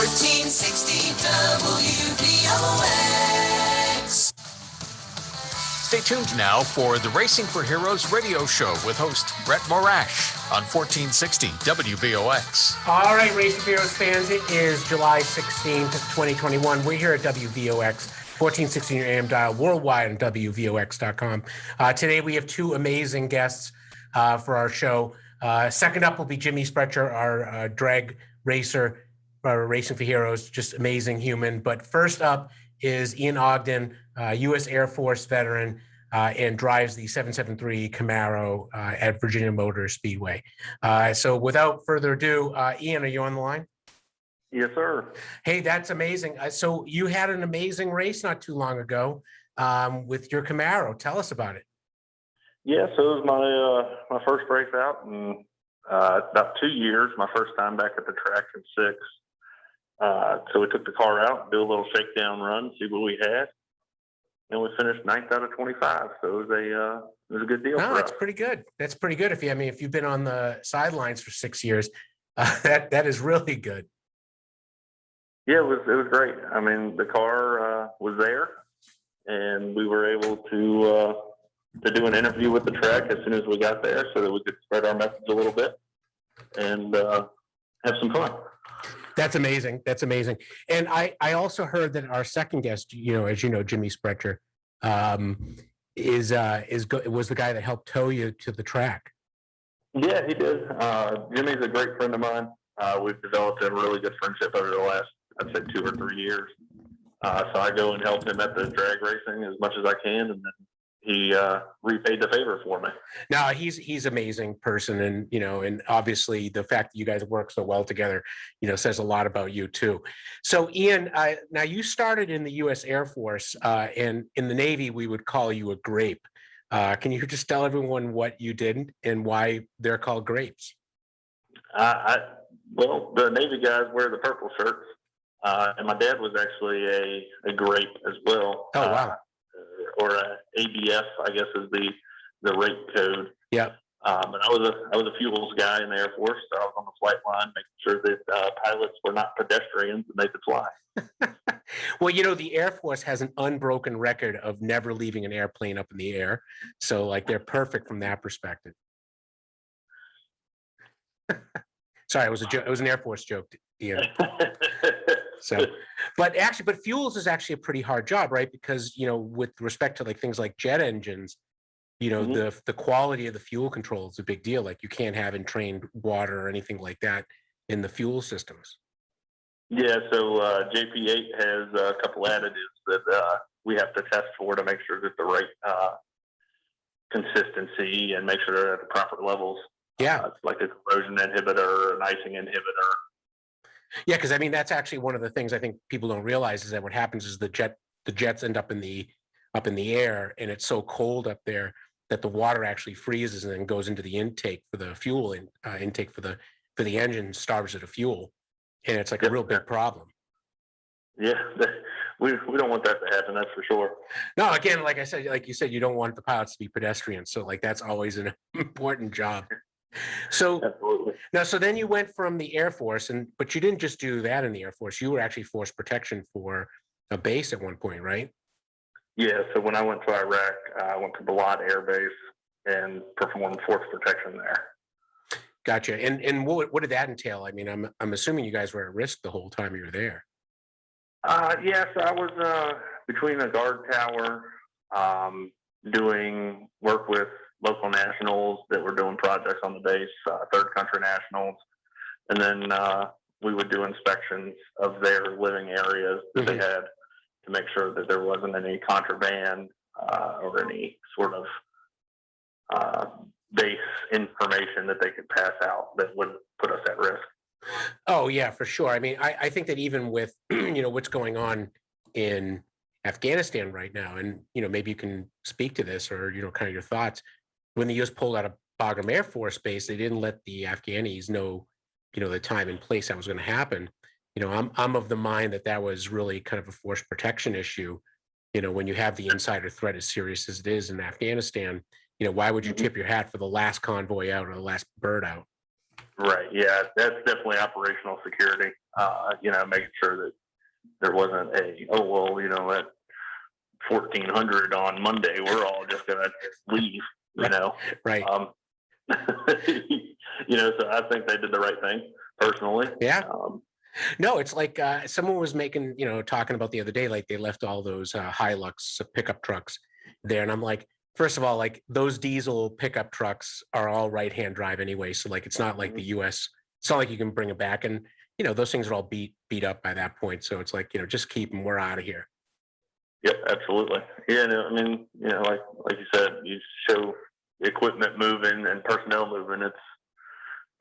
1460 WVOX. Stay tuned now for the Racing for Heroes radio show with host Brett Morash on 1460 WVOX. All right, Racing for Heroes fans, it is July 16th, 2021. We're here at WVOX, 1460 AM dial, worldwide on WVOX.com. Today we have two amazing guests for our show. Second up will be Jimmy Sprecher, our drag racer, Racing for Heroes, just amazing human. But first up is Ian Ogden, U.S. Air Force veteran, and drives the 773 Camaro at Virginia Motor Speedway. So without further ado, Ian, are you on the line? Yes, sir. Hey, that's amazing. So you had an amazing race not too long ago with your Camaro. Tell us about it. Yeah, so it was my first race out in about 2 years. My first time back at the track in 6. So we took the car out, do a little shakedown run, see what we had, and we finished 9th out of 25. So it was a good deal. No, for that's us. pretty good. That's pretty good. If you've been on the sidelines for 6 years, that is really good. Yeah, it was great. I mean, the car was there, and we were able to do an interview with the track as soon as we got there, so that we could spread our message a little bit and have some fun. That's amazing. That's amazing. And I also heard that our second guest, as you know, Jimmy Sprecher, was the guy that helped tow you to the track. Yeah, he did. Jimmy's a great friend of mine. We've developed a really good friendship over the last, I'd say, 2 or 3 years. So I go and help him at the drag racing as much as I can, and then he repaid the favor for me. No, he's amazing person, and and obviously the fact that you guys work so well together, says a lot about you too. So Ian, now you started in the U.S. Air Force, and in the Navy we would call you a grape. Can you just tell everyone what you did and why they're called grapes? Well, the Navy guys wear the purple shirts, and my dad was actually a grape as well. Oh wow. Or ABF, I guess, is the rate code. Yeah. But I was a fuels guy in the Air Force, so I was on the flight line making sure that pilots were not pedestrians and they could fly. Well, the Air Force has an unbroken record of never leaving an airplane up in the air, so they're perfect from that perspective. Sorry, it was an Air Force joke, Ian. So, but fuels is actually a pretty hard job, right? Because, with respect to things like jet engines, the quality of the fuel control is a big deal. You can't have entrained water or anything like that in the fuel systems. Yeah. So JP8 has a couple additives that we have to test for to make sure that the right consistency and make sure they're at the proper levels. Yeah. It's like a corrosion inhibitor, an icing inhibitor. Yeah, because that's actually one of the things I think people don't realize is that what happens is the jets end up in the air, and it's so cold up there that the water actually freezes and then goes into the intake for the fuel intake for the engine, starves it of fuel, and it's a real big problem. Yeah, we don't want that to happen. That's for sure. No, again, like I said, like you said, you don't want the pilots to be pedestrians, so that's always an important job. So Absolutely. Now, so then you went from the Air Force, but you didn't just do that in the Air Force. You were actually force protection for a base at one point, right? Yeah. So when I went to Iraq, I went to Balad Air Base and performed force protection there. Gotcha. And what did that entail? I'm assuming you guys were at risk the whole time you were there. Yes, I was between a guard tower, doing work with local nationals that were doing projects on the base, third country nationals, and then we would do inspections of their living areas that they had to make sure that there wasn't any contraband or any sort of base information that they could pass out that would put us at risk. Oh yeah, for sure. I think that even with what's going on in Afghanistan right now, and maybe you can speak to this or kind of your thoughts. When the U.S. pulled out of Bagram Air Force Base, they didn't let the Afghanis know, the time and place that was going to happen. I'm of the mind that was really kind of a force protection issue. When you have the insider threat as serious as it is in Afghanistan, why would you tip your hat for the last convoy out or the last bird out? Right. Yeah, that's definitely operational security. Making sure that there wasn't at 1400 on Monday, we're all just gonna leave. Right. Right. So I think they did the right thing personally. Yeah. No, it's like someone was talking about the other day, like they left all those Hilux pickup trucks there. And I'm like, first of all, like those diesel pickup trucks are all right-hand drive anyway. So like, it's not like the US, it's not like you can bring it back. And, those things are all beat up by that point. So it's like, just keep them, we're out of here. Yep, absolutely. Yeah, no, I mean, like you said, you show equipment moving and personnel moving, it's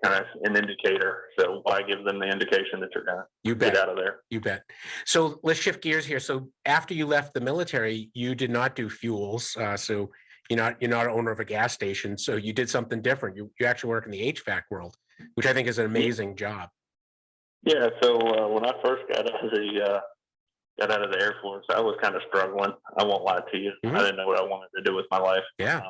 kind of an indicator. So why give them the indication that you're gonna get out of there? You bet. So let's shift gears here. So after you left the military, you did not do fuels. So you're not an owner of a gas station. So you did something different. You actually work in the HVAC world, which I think is an amazing job. Yeah. So when I first got out of the Air Force, I was kind of struggling. I won't lie to you. I didn't know what I wanted to do with my life. Yeah.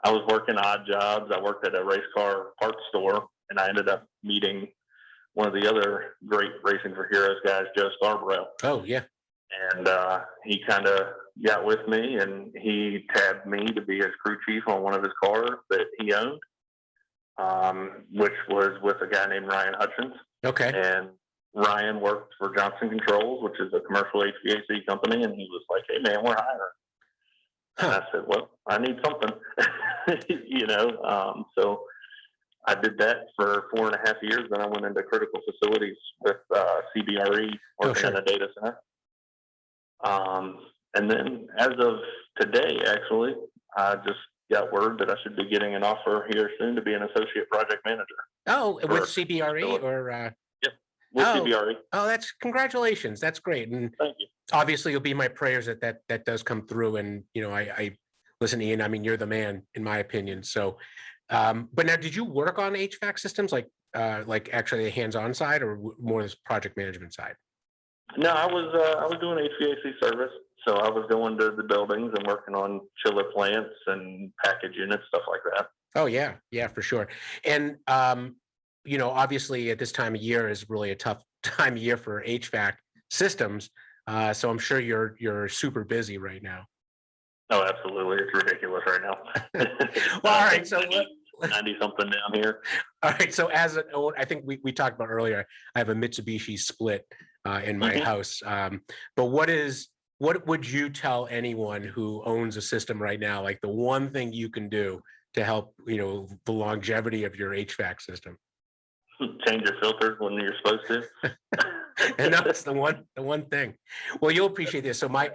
I was working odd jobs. I worked at a race car parts store, and I ended up meeting one of the other great Racing for Heroes guys, Joe Scarborough. Oh, yeah. And he kind of got with me, and he tabbed me to be his crew chief on one of his cars that he owned, which was with a guy named Ryan Hutchins. Okay. And Ryan worked for Johnson Controls, which is a commercial HVAC company, and he was like, "Hey, man, we're hiring." And I said, "Well, I need something," So I did that for 4.5 years. Then I went into critical facilities with CBRE, working in a data center. And then as of today, actually, I just got word that I should be getting an offer here soon to be an associate project manager. Oh, with CBRE or? With CBRE. Oh, that's congratulations. That's great. And thank you. Obviously you'll be my prayers that does come through. And, I listen, Ian, I mean, you're the man in my opinion. So, but now did you work on HVAC systems like actually the hands-on side or more this project management side? No, I was doing HVAC service. So I was going to the buildings and working on chiller plants and package units, stuff like that. Oh yeah. Yeah, for sure. And, obviously at this time of year is really a tough time of year for HVAC systems. So I'm sure you're super busy right now. Oh, absolutely. It's ridiculous right now. Well, all right. So 90 something down here. All right. So as I think we talked about earlier, I have a Mitsubishi Split in my house. But what would you tell anyone who owns a system right now, like the one thing you can do to help, the longevity of your HVAC system? Change your filters when you're supposed to. And that's the one thing. Well, you'll appreciate this. So my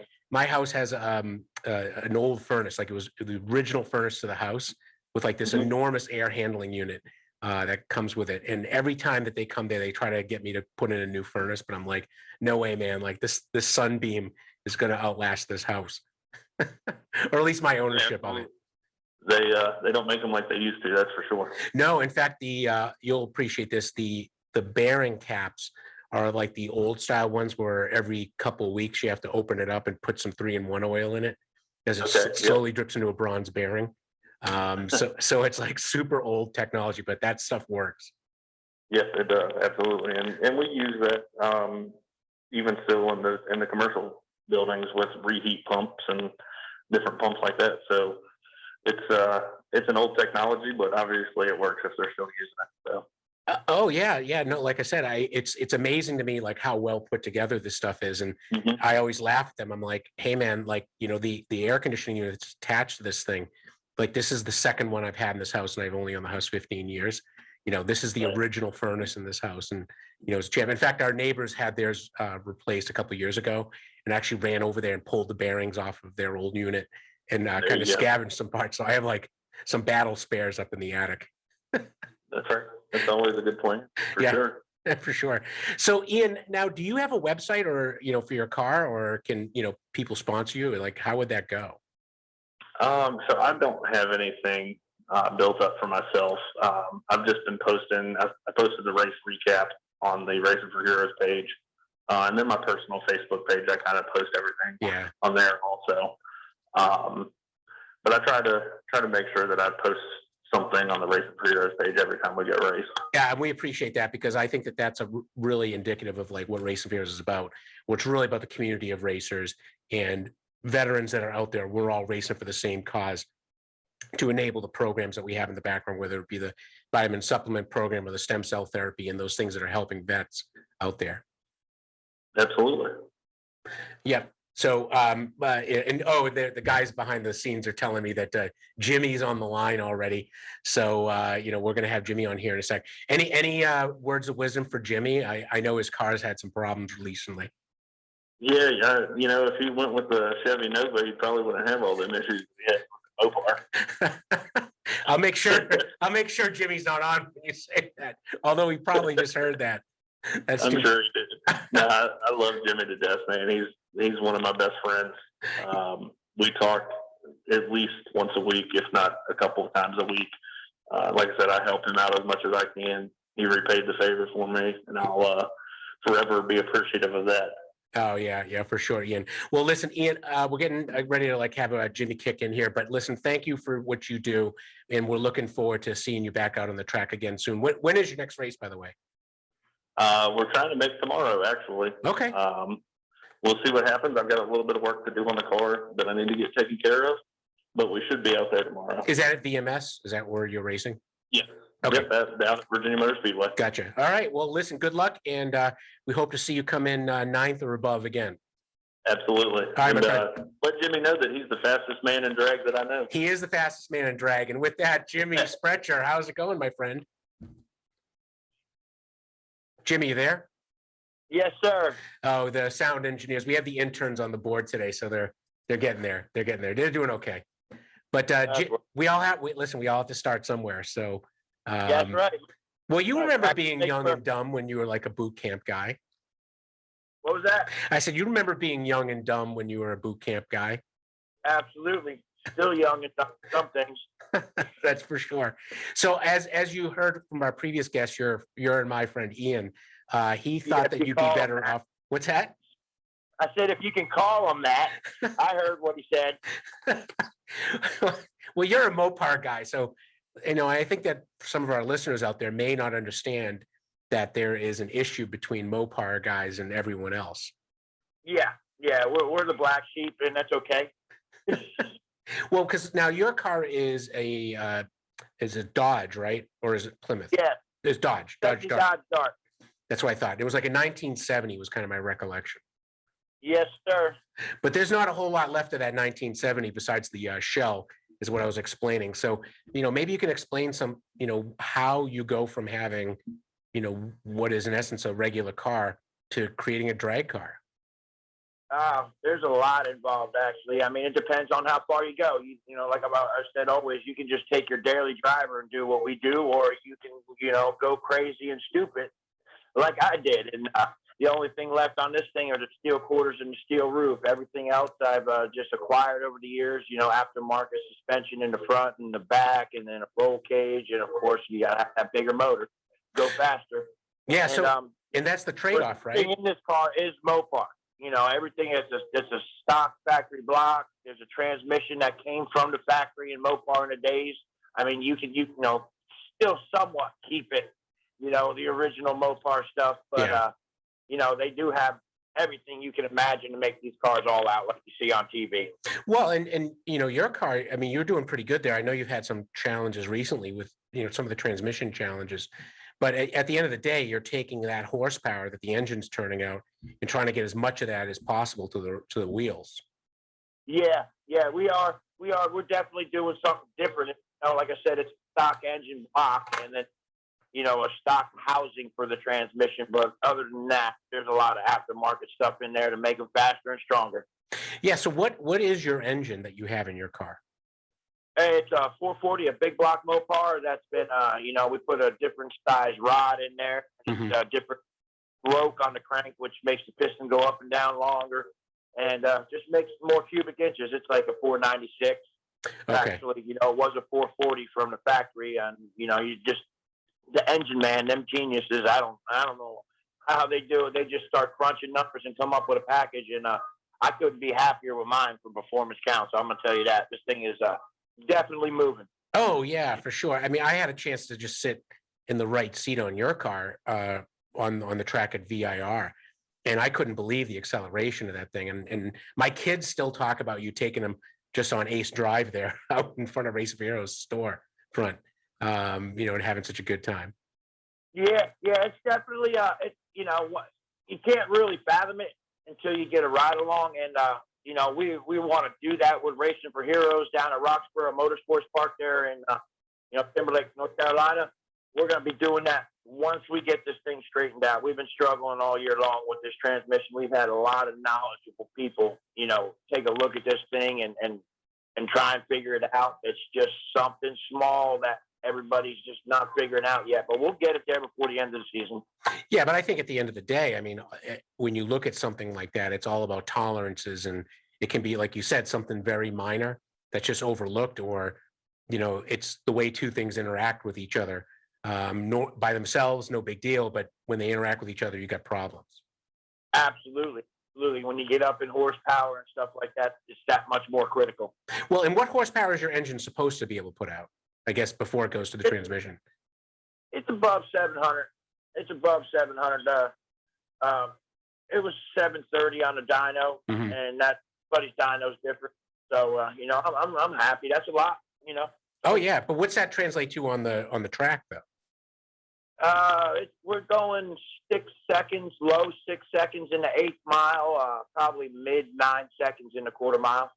house has an old furnace, like it was the original furnace to the house with like this enormous air handling unit that comes with it. And every time that they come there, they try to get me to put in a new furnace, but I'm like, no way, man. Like this sunbeam is going to outlast this house, or at least my ownership of it. They don't make them like they used to. That's for sure. No, in fact, you'll appreciate this. The bearing caps are like the old style ones where every couple of weeks you have to open it up and put some 3-in-1 oil in it as it slowly drips into a bronze bearing. So it's like super old technology, but that stuff works. Yes, it does. Absolutely. And we use that even still in the commercial buildings with reheat pumps and different pumps like that. So it's an old technology, but obviously it works if they're still using it. So. Oh yeah. No, like I said, it's amazing to me like how well put together this stuff is, and I always laugh at them. I'm like, hey man, like the air conditioning unit that's attached to this thing, like this is the second one I've had in this house, and I've only owned the house 15 years. This is the original furnace in this house, and it's jam. In fact, our neighbors had theirs replaced a couple of years ago, and actually ran over there and pulled the bearings off of their old unit and kind of scavenged some parts. So I have like some battle spares up in the attic. That's right. That's always a good point. For sure. For sure. So Ian, now do you have a website or, for your car, or can, people sponsor you? Like, how would that go? So I don't have anything built up for myself. I've just been posting. I posted the race recap on the Racing for Heroes page. And then my personal Facebook page, I kind of post everything on there also. But I try to make sure that I post something on the Racing for Heroes page every time we get raced. Yeah, and we appreciate that because I think that that's really indicative of like what Racing for Heroes is about. What's really about the community of racers and veterans that are out there. We're all racing for the same cause to enable the programs that we have in the background, whether it be the vitamin supplement program or the stem cell therapy and those things that are helping vets out there. Absolutely. Yeah. So, the guys behind the scenes are telling me that Jimmy's on the line already. So, we're going to have Jimmy on here in a sec. Any words of wisdom for Jimmy? I know his car's had some problems recently. Yeah, if he went with the Chevy Nova, he probably wouldn't have all them issues he had with the Mopar. I'll make sure Jimmy's not on when you say that. Although he probably just heard that. I'm sure he did. No, I love Jimmy to death, man. He's one of my best friends. We talk at least once a week, if not a couple of times a week. Like I said, I help him out as much as I can. He repaid the favor for me, and I'll forever be appreciative of that. Oh yeah, for sure, Ian. Well, listen, Ian, we're getting ready to have Jimmy kick in here, but listen, thank you for what you do, and we're looking forward to seeing you back out on the track again soon. When is your next race, by the way? We're trying to make tomorrow, actually. Okay. We'll see what happens. I've got a little bit of work to do on the car that I need to get taken care of, but we should be out there tomorrow. Is that at VMS? Is that where you're racing? Yeah. Okay. Yep, that's down at Virginia Motor Speedway. Gotcha. All right. Well, listen, good luck, and we hope to see you come in 9th or above again. Absolutely. All right, and let Jimmy know that he's the fastest man in drag that I know. He is the fastest man in drag. And with that, Jimmy Sprecher, how's it going, my friend? Jimmy, you there? Yes, sir. Oh, the sound engineers. We have the interns on the board today, so they're getting there. They're getting there. They're doing okay. But we all have to start somewhere. So that's right. Well, you Right. remember being young and dumb when you were like a boot camp guy. What was that? I said, you remember being young and dumb when you were a boot camp guy? Absolutely. Still young and some things. That's for sure. So as you heard from our previous guest, your and my friend Ian, he thought that you'd be better off. What's that? I said, if you can call him that. I heard what he said. Well, you're a Mopar guy, so I think that some of our listeners out there may not understand that there is an issue between Mopar guys and everyone else. Yeah, we're the black sheep, and that's okay. Well, because now your car is a Dodge, right? Or is it Plymouth? Yeah, it's Dodge. Dodge. That's what I thought. It was like a 1970 was kind of my recollection. Yes, sir. But there's not a whole lot left of that 1970 besides the shell, is what I was explaining. So, maybe you can explain some, how you go from having, what is in essence a regular car to creating a drag car. There's a lot involved, actually. I mean, it depends on how far you go. Like I said always, you can just take your daily driver and do what we do, or you can, go crazy and stupid like I did. And the only thing left on this thing are the steel quarters and the steel roof. Everything else I've just acquired over the years, aftermarket suspension in the front and the back, and then a roll cage. And of course, you got to have that bigger motor, go faster. Yeah. And that's the trade-off, right? In this car is Mopar. Everything is it's a stock factory block. There's a transmission that came from the factory in Mopar in the days. I mean, you can still somewhat keep it, the original Mopar stuff, but they do have everything you can imagine to make these cars all out like you see on TV. Well, and your car, I mean, you're doing pretty good there. I know you've had some challenges recently with some of the transmission challenges, but at the end of the day, you're taking that horsepower that the engine's turning out and trying to get as much of that as possible to the wheels. Yeah, we are. We're definitely doing something different. Like I said, it's stock engine block, and then a stock housing for the transmission. But other than that, there's a lot of aftermarket stuff in there to make them faster and stronger. Yeah. So what is your engine that you have in your car? It's a 440, a big block Mopar that's been, we put a different size rod in there, a different broke on the crank, which makes the piston go up and down longer, and just makes more cubic inches. It's like a 496. Okay. Actually, it was a 440 from the factory, and the engine man, them geniuses. I don't know how they do it. They just start crunching numbers and come up with a package, and I couldn't be happier with mine for performance count. So I'm gonna tell you that this thing is definitely moving. Oh yeah, for sure. I mean, I had a chance to just sit in the right seat on your car on the track at VIR, and I couldn't believe the acceleration of that thing. And my kids still talk about you taking them just on Ace Drive there out in front of Race of Heroes store front, and having such a good time. Yeah, it's definitely what you can't really fathom it until you get a ride along, and we want to do that with Racing for Heroes down at Roxborough Motorsports Park there in Timberlake, North Carolina. We're going to be doing that once we get this thing straightened out. We've been struggling all year long with this transmission. We've had a lot of knowledgeable people, take a look at this thing and try and figure it out. It's just something small that everybody's just not figuring out yet, but we'll get it there before the end of the season. Yeah, but I think at the end of the day, I mean, when you look at something like that, it's all about tolerances, and it can be, like you said, something very minor that's just overlooked, or it's the way two things interact with each other. By themselves, no big deal, but when they interact with each other, you got problems. Absolutely. When you get up in horsepower and stuff like that, it's that much more critical. Well, and what horsepower is your engine supposed to be able to put out, I guess, before it goes to the transmission? It's above 700. It's above 700. It was 730 on the dyno, and that buddy's dyno's different. So I'm happy. That's a lot. Oh yeah, but what's that translate to on the track though? We're going 6 seconds, low 6 seconds in the 8th mile, probably mid 9 seconds in the quarter mile.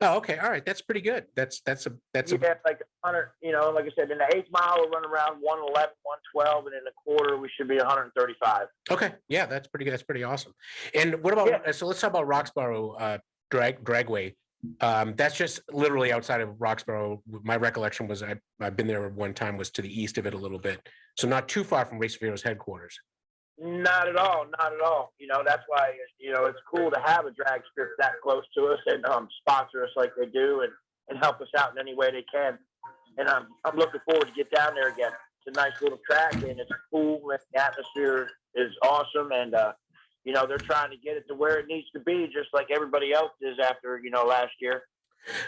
Oh, okay, all right, that's pretty good. That's like 100. Like I said, in the 8th mile we'll run around 111, 112, and in the quarter we should be 135. Okay, yeah, that's pretty good. That's pretty awesome. And what about? So let's talk about Roxborough Dragway. That's just literally outside of Roxborough. My recollection was I've been there one time, was to the east of it a little bit, so not too far from Race of Heroes headquarters. Not at all. That's why it's cool to have a drag strip that close to us and sponsor us like they do and help us out in any way they can. And I'm looking forward to get down there again. It's a nice little track, and it's cool, and the atmosphere is awesome, and they're trying to get it to where it needs to be, just like everybody else is after, last year.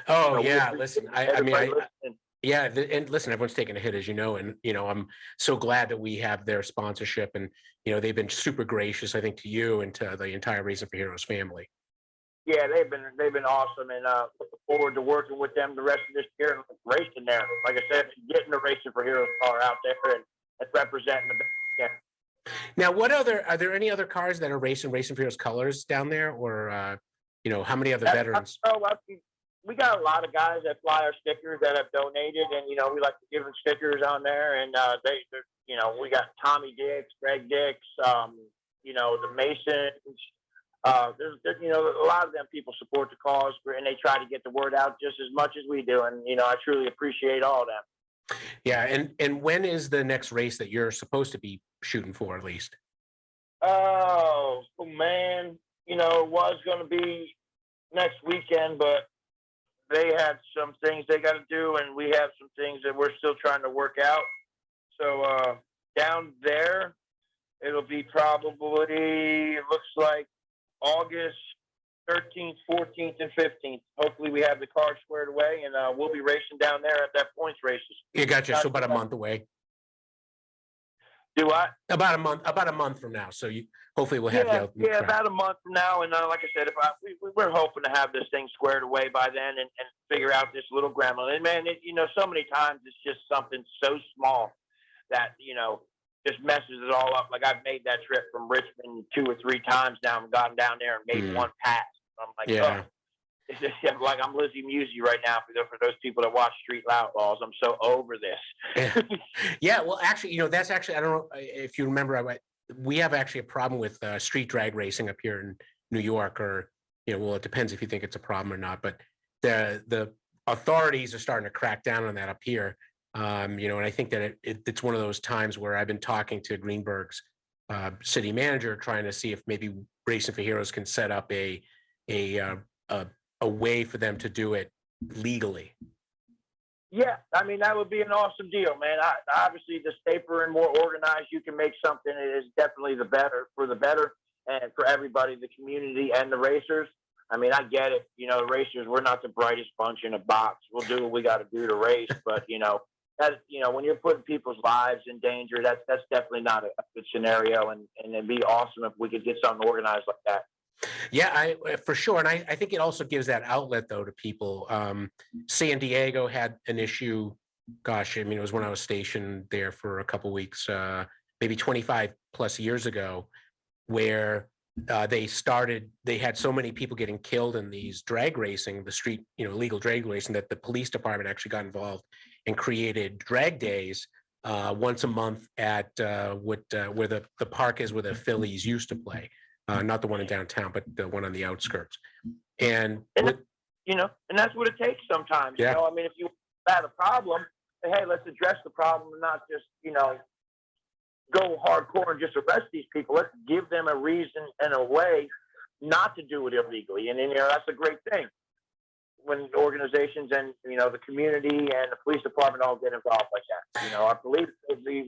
Oh, yeah. Listen, and listen, everyone's taking a hit, as you know, and, I'm so glad that we have their sponsorship, and, they've been super gracious, I think, to you and to the entire Racing for Heroes family. Yeah, they've been awesome, and looking forward to working with them the rest of this year and racing there. Like I said, getting the Racing for Heroes car out there and representing the best. Now, are there any other cars that are racing for Heroes colors down there, or how many other veterans? We got a lot of guys that fly our stickers that have donated, and we like to give them stickers on there. And we got Tommy Dix, Greg Dix, the Masons. There's a lot of them people support the cause, and they try to get the word out just as much as we do. And I truly appreciate all of them. Yeah, and when is the next race that you're supposed to be shooting for, at least? Oh man, it was going to be next weekend, but they had some things they got to do, and we have some things that we're still trying to work out. So down there, it'll be probably, it looks like August 13th, 14th, and 15th. Hopefully we have the car squared away, and we'll be racing down there at that points races. You gotcha. So about a month away. Do what? About a month from now. So hopefully we'll have you. Yeah, about a month from now. And like I said, we're hoping to have this thing squared away by then and figure out this little gremlin. And man, so many times it's just something so small that just messes it all up. Like I've made that trip from Richmond 2 or 3 times now and gotten down there and made one pass. I'm like, yeah. It's just like I'm Lizzie Musey right now for those people that watch Street Outlaws. I'm so over this. Yeah, well, actually, that's actually, I don't know if you remember, we have actually a problem with street drag racing up here in New York, or, well, it depends if you think it's a problem or not, but the authorities are starting to crack down on that up here. And I think that it's one of those times where I've been talking to Greenberg's city manager, trying to see if maybe Racing for Heroes can set up a way for them to do it legally. Yeah, I mean, that would be an awesome deal, man. Obviously, the safer and more organized you can make something, it is definitely the better and for everybody, the community and the racers. But, like I said, if we can get I mean, I get it. You know, racers, we're not the brightest bunch in a box. We'll do what we got to do to race. But, you know, when you're putting people's lives in danger, that's definitely not a good scenario. And it'd be awesome if we could get something organized like that. Yeah, for sure. And I think it also gives that outlet, though, to people. San Diego had an issue. Gosh, I mean, it was when I was stationed there for a couple of weeks, maybe 25 plus years ago, where they had so many people getting killed in these drag racing, the street, illegal drag racing, that the police department actually got involved and created drag days once a month at where the park is where the Phillies used to play. Not the one in downtown, but the one on the outskirts. And and that's what it takes sometimes. Yeah. I mean, if you have a problem, hey, let's address the problem and not just, go hardcore and just arrest these people. Let's give them a reason and a way not to do it illegally. And that's a great thing when organizations and, the community and the police department all get involved like that. I believe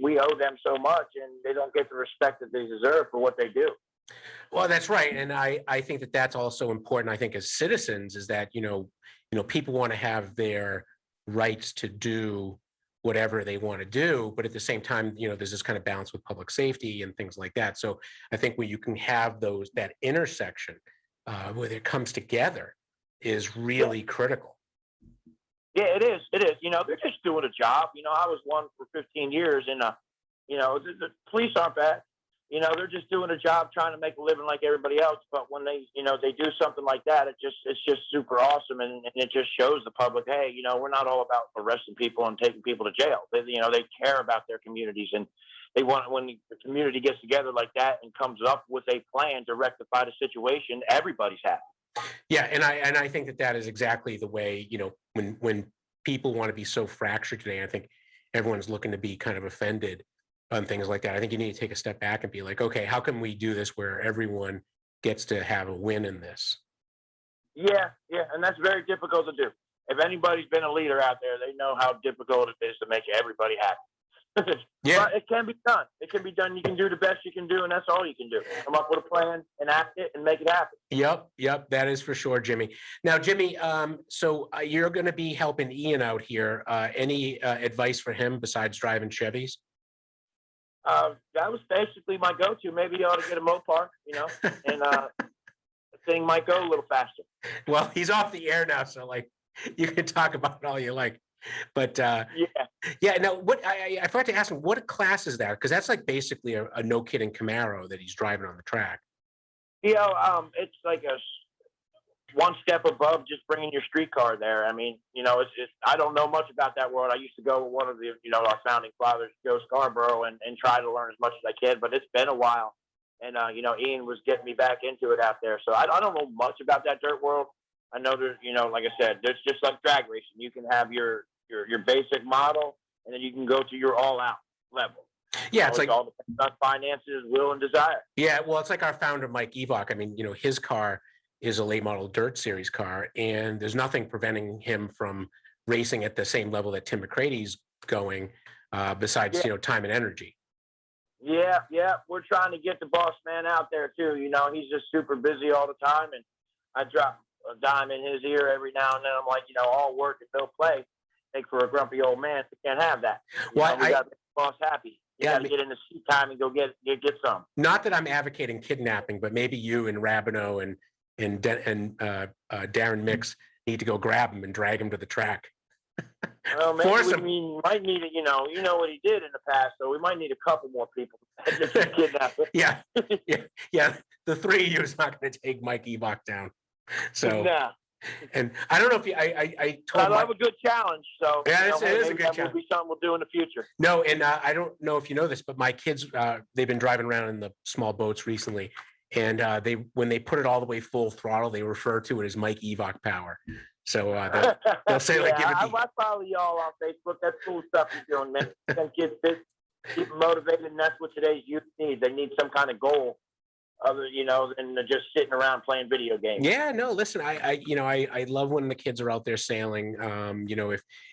we owe them so much and they don't get the respect that they deserve for what they do. Well, that's right. And I think that that's also important. I think as citizens is that, people want to have their rights to do whatever they want to do, but at the same time, there's this kind of balance with public safety and things like that. So I think where you can have that intersection where it comes together is really critical. Yeah, it is. It is. They're just doing a job. I was one for 15 years and, the police aren't bad. They're just doing a job trying to make a living like everybody else. But when they do something like that, it's just super awesome. And it just shows the public, hey, we're not all about arresting people and taking people to jail. They care about their communities. And they want, when the community gets together like that and comes up with a plan to rectify the situation, everybody's happy. Yeah. And I think that is exactly the way, when people want to be so fractured today, I think everyone's looking to be kind of offended on things like that. I think you need to take a step back and be like, okay, how can we do this where everyone gets to have a win in this? Yeah, and that's very difficult to do. If anybody's been a leader out there, they know how difficult it is to make everybody happy. Yeah, but it can be done. It can be done. You can do the best you can do, and that's all you can do. Come up with a plan, enact it, and make it happen. Yep, that is for sure, Jimmy. Now, Jimmy, so you're going to be helping Ian out here. Any advice for him besides driving Chevys? That was basically my go-to. Maybe you ought to get a Mopar, and the thing might go a little faster. Well, he's off the air now, so you can talk about it all you like. But yeah. Now, what I forgot to ask him, what class is that? Because that's basically a no kidding Camaro that he's driving on the track. It's like a one step above just bringing your street car there. I mean, I don't know much about that world. I used to go with one of the, our founding fathers, Joe Scarborough, and try to learn as much as I can, but it's been a while. And, Ian was getting me back into it out there. So I don't know much about that dirt world. I know there's, like I said, there's just like drag racing. You can have your basic model, and then you can go to your all out level. Yeah, it's all depends on finances, will, and desire. Yeah, well, it's like our founder, Mike Evok. I mean, his car is a late model dirt series car, and there's nothing preventing him from racing at the same level that Tim McCrady's going, besides time and energy. Yeah, we're trying to get the boss man out there too. He's just super busy all the time, and I drop a dime in his ear every now and then. I'm like, all work and no play make for a grumpy old man. We can't have that. We got to make the boss happy. You got to get in the seat time and go get some. Not that I'm advocating kidnapping, but maybe you and Rabineau and Darren Mix need to go grab him and drag him to the track. Well, maybe we might need it. You know what he did in the past, so we might need a couple more people to kidnap him. Yeah. The three of you is not going to take Mike Evok down. So, nah. And I don't know if I told. I love a good challenge. So yeah, it is a good challenge. Will be something we'll do in the future. No, and I don't know if you know this, but my kids, they've been driving around in the small boats recently. And when they put it all the way full throttle, they refer to it as Mike Evok power. So they'll say I follow y'all on Facebook. That's cool stuff you're doing, man. Some kids keep them motivated, and that's what today's youth need. They need some kind of goal, other than just sitting around playing video games. Yeah, no, listen, I love when the kids are out there sailing.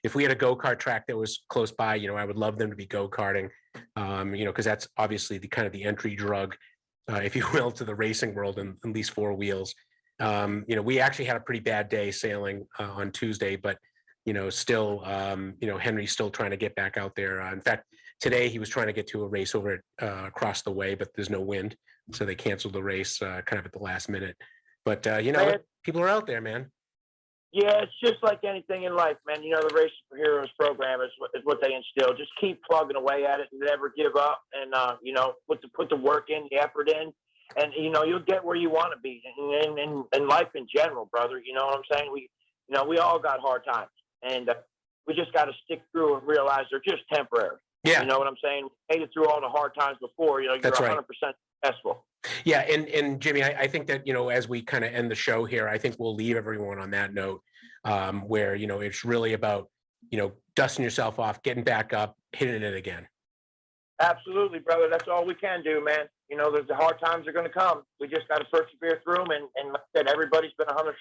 If we had a go-kart track that was close by, I would love them to be go-karting. Because that's obviously the kind of the entry drug, if you will, to the racing world, and at least four wheels. we actually had a pretty bad day sailing on Tuesday, but still, Henry's still trying to get back out there. In fact, today he was trying to get to a race over across the way, but there's no wind, so they canceled the race kind of at the last minute. But Man, people are out there, man. Yeah, it's just like anything in life, man. The Racing for Heroes program is what they instill. Just keep plugging away at it and never give up. And put the work in, the effort in, and you'll get where you want to be in life in general, brother. You know what I'm saying? We all got hard times, and we just got to stick through and realize they're just temporary. Yeah, you know what I'm saying? We made it through all the hard times before. You're That's 100% right. successful. Yeah, and Jimmy, I think that as we kind of end the show here, I think we'll leave everyone on that note, where it's really about dusting yourself off, getting back up, hitting it again. Absolutely, brother. That's all we can do, man. The hard times are going to come. We just got to persevere through them, and like I said, everybody's been 100%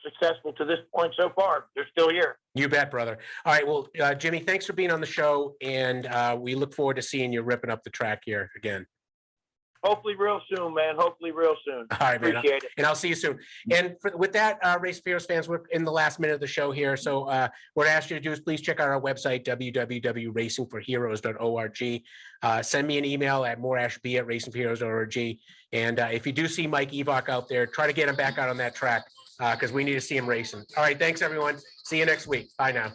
successful to this point so far. They're still here. You bet, brother. All right, well, Jimmy, thanks for being on the show, and we look forward to seeing you ripping up the track here again. Hopefully real soon, man. Hopefully real soon. All right, man. Appreciate it. And I'll see you soon. And with that, Race for Heroes fans, we're in the last minute of the show here. So what I ask you to do is please check out our website, www.racingforheroes.org. Send me an email at morashb@racingforheroes.org. And if you do see Mike Evok out there, try to get him back out on that track because we need to see him racing. All right, thanks, everyone. See you next week. Bye now.